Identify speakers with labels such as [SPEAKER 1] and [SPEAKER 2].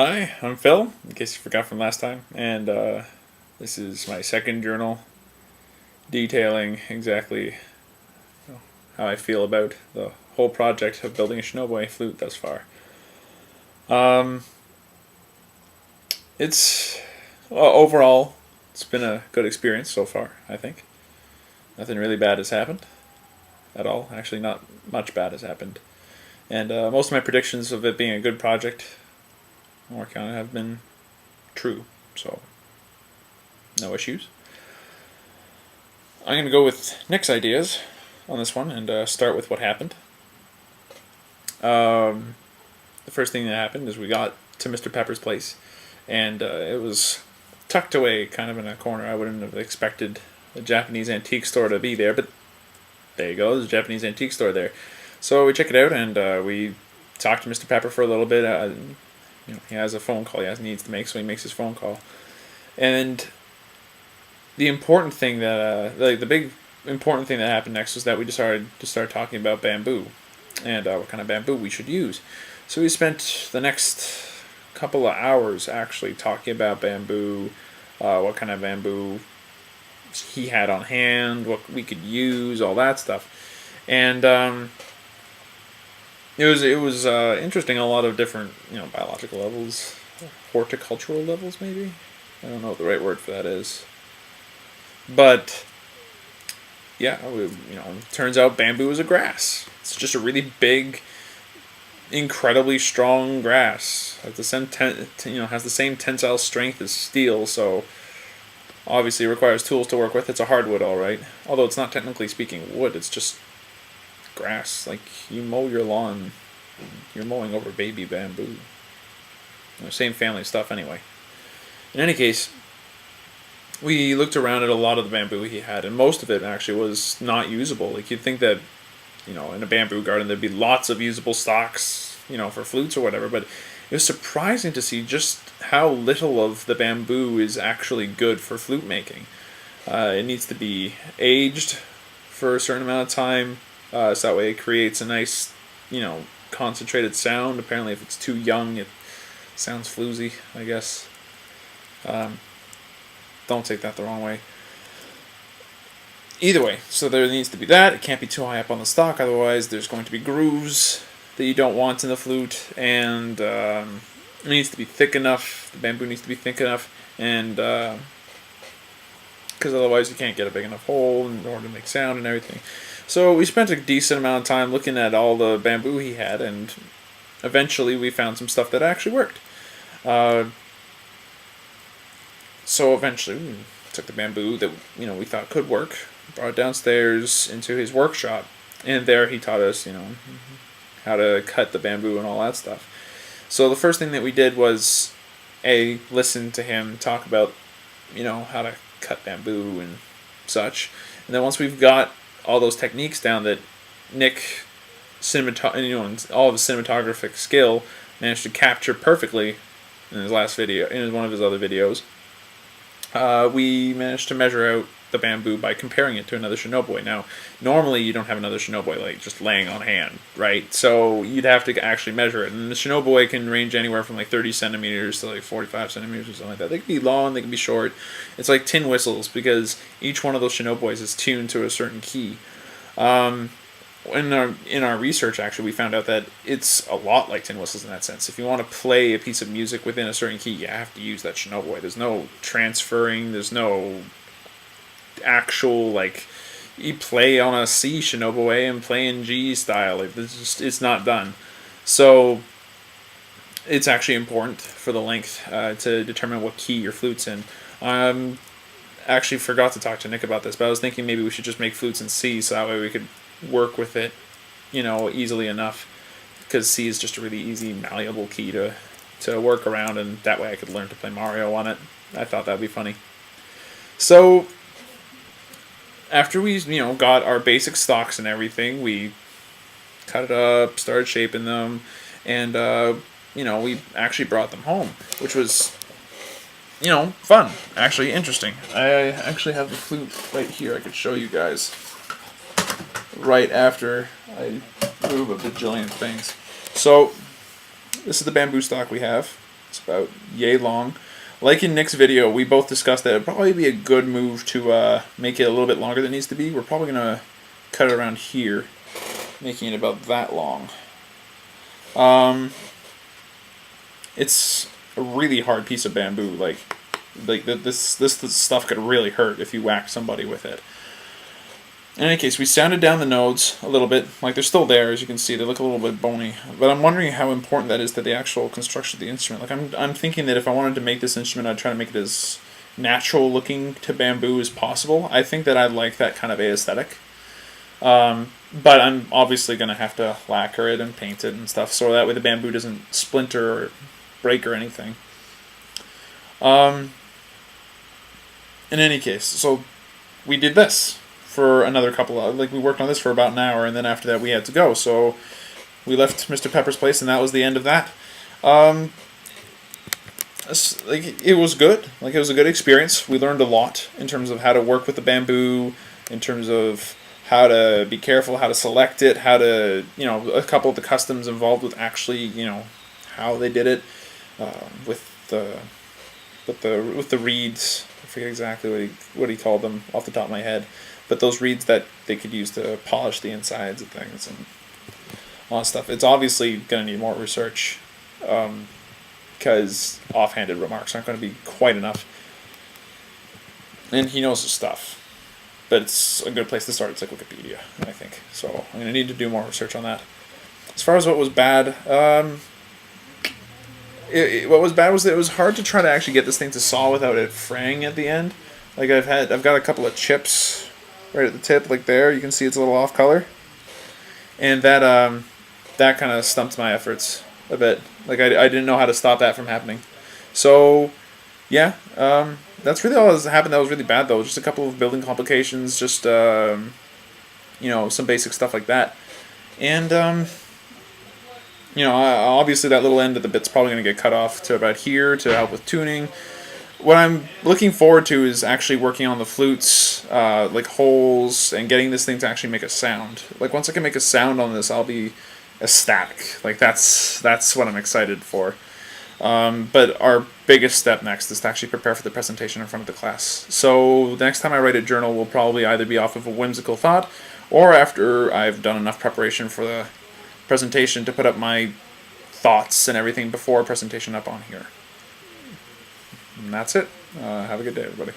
[SPEAKER 1] Hi, I'm Phil, in case you forgot from last time, and this is my second journal detailing exactly how I feel about the whole project of building a Shinobi flute thus far. Um, it's, well, overall, it's been a good experience so far, I think. Nothing really bad has happened at all. Actually, not much bad has happened. And most of my predictions of it being a good project, I'm working on it, have been true, so no issues. I'm going to go with Nick's ideas on this one and start with what happened. The first thing that happened is we got to Mr. Pepper's place, and it was tucked away kind of in a corner. I wouldn't have expected a Japanese antique store to be there, but there you go, there's a Japanese antique store there. So we check it out, and we talked to Mr. Pepper for a little bit. He has a phone call needs to make, so he makes his phone call. And the important thing that, the big important thing that happened next was that we decided to start talking about bamboo and what kind of bamboo we should use. So we spent the next couple of hours actually talking about bamboo, what kind of bamboo he had on hand, what we could use, all that stuff. And it was interesting on a lot of different biological levels, horticultural levels maybe. I don't know what the right word for that is. But yeah, turns out bamboo is a grass. It's just a really big, incredibly strong grass. Has the same tensile strength as steel. So obviously it requires tools to work with. It's a hardwood, all right. Although it's not technically speaking wood. It's just grass. Like you mow your lawn, you're mowing over baby bamboo. Same family stuff anyway. In any case, we looked around at a lot of the bamboo he had, and most of it actually was not usable. Like you'd think that, in a bamboo garden there'd be lots of usable stalks, for flutes or whatever, but it was surprising to see just how little of the bamboo is actually good for flute making. It needs to be aged for a certain amount of time, so that way it creates a nice, concentrated sound. Apparently if it's too young, it sounds floozy, I guess. Don't take that the wrong way. Either way, so there needs to be that. It can't be too high up on the stock, otherwise there's going to be grooves that you don't want in the flute, and it needs to be thick enough. The bamboo needs to be thick enough, and because otherwise you can't get a big enough hole in order to make sound and everything. So we spent a decent amount of time looking at all the bamboo he had, and eventually we found some stuff that actually worked. So eventually we took the bamboo that we thought could work, brought it downstairs into his workshop, and there he taught us how to cut the bamboo and all that stuff. So the first thing that we did was listen to him talk about how to cut bamboo and such, and then once we've got all those techniques down that Nick and all of his cinematographic skill managed to capture perfectly in his last video, in one of his other videos. We managed to measure out the bamboo by comparing it to another shinobi. Now, normally you don't have another shinobi like just laying on hand, right? So you'd have to actually measure it. And the shinobi can range anywhere from like 30 centimeters to like 45 centimeters or something like that. They can be long, they can be short. It's like tin whistles because each one of those shinobis is tuned to a certain key. In our research, actually, we found out that it's a lot like tin whistles in that sense. If you want to play a piece of music within a certain key, you have to use that shinobi. There's no transferring. There's no actual, like, you play on a C shinobi and play in G style. It's not done. So it's actually important for the length to determine what key your flute's in. Actually forgot to talk to Nick about this, but I was thinking maybe we should just make flutes in C so that way we could work with it, easily enough, because C is just a really easy, malleable key to work around, and that way I could learn to play Mario on it. I thought that'd be funny. So after we, got our basic stocks and everything, we cut it up, started shaping them, and we actually brought them home, which was fun, actually interesting. I actually have the flute right here. I could show you guys right after I move a bajillion things. So this is the bamboo stock we have. It's about yay long. Like in Nick's video, we both discussed that it'd probably be a good move to make it a little bit longer than it needs to be. We're probably going to cut it around here, making it about that long. It's a really hard piece of bamboo. Like this stuff could really hurt if you whack somebody with it. In any case, we sounded down the nodes a little bit. Like, they're still there, as you can see. They look a little bit bony. But I'm wondering how important that is to the actual construction of the instrument. Like, I'm thinking that if I wanted to make this instrument, I'd try to make it as natural looking to bamboo as possible. I think that I like that kind of aesthetic. But I'm obviously going to have to lacquer it and paint it and stuff, so that way the bamboo doesn't splinter or break or anything. In any case, so we did this for another couple of, like, we worked on this for about an hour, and then after that we had to go, so we left Mr. Pepper's place, and that was the end of that. Like, it was good. Like, it was a good experience. We learned a lot in terms of how to work with the bamboo, in terms of how to be careful, how to select it, how to, you know, a couple of the customs involved with actually, you know, how they did it, with the reeds. I forget exactly what he called them off the top of my head, but those reeds that they could use to polish the insides of things and all that stuff. It's obviously going to need more research, because offhanded remarks aren't going to be quite enough. And he knows his stuff. But it's a good place to start. It's like Wikipedia, I think. So I'm going to need to do more research on that. As far as what was bad, what was bad was that it was hard to try to actually get this thing to saw without it fraying at the end. Like, I've got a couple of chips right at the tip, like there. You can see it's a little off color. And that kind of stumped my efforts a bit. Like, I didn't know how to stop that from happening. So, yeah, that's really all that happened that was really bad, though. Just a couple of building complications, just, you know, some basic stuff like that. And, you know, obviously that little end of the bit's probably going to get cut off to about here to help with tuning. What I'm looking forward to is actually working on the flutes, like holes, and getting this thing to actually make a sound. Like, once I can make a sound on this, I'll be ecstatic. Like, that's what I'm excited for. But our biggest step next is to actually prepare for the presentation in front of the class. So the next time I write a journal will probably either be off of a whimsical thought, or after I've done enough preparation for the presentation to put up my thoughts and everything before presentation up on here. And that's it. Have a good day, everybody.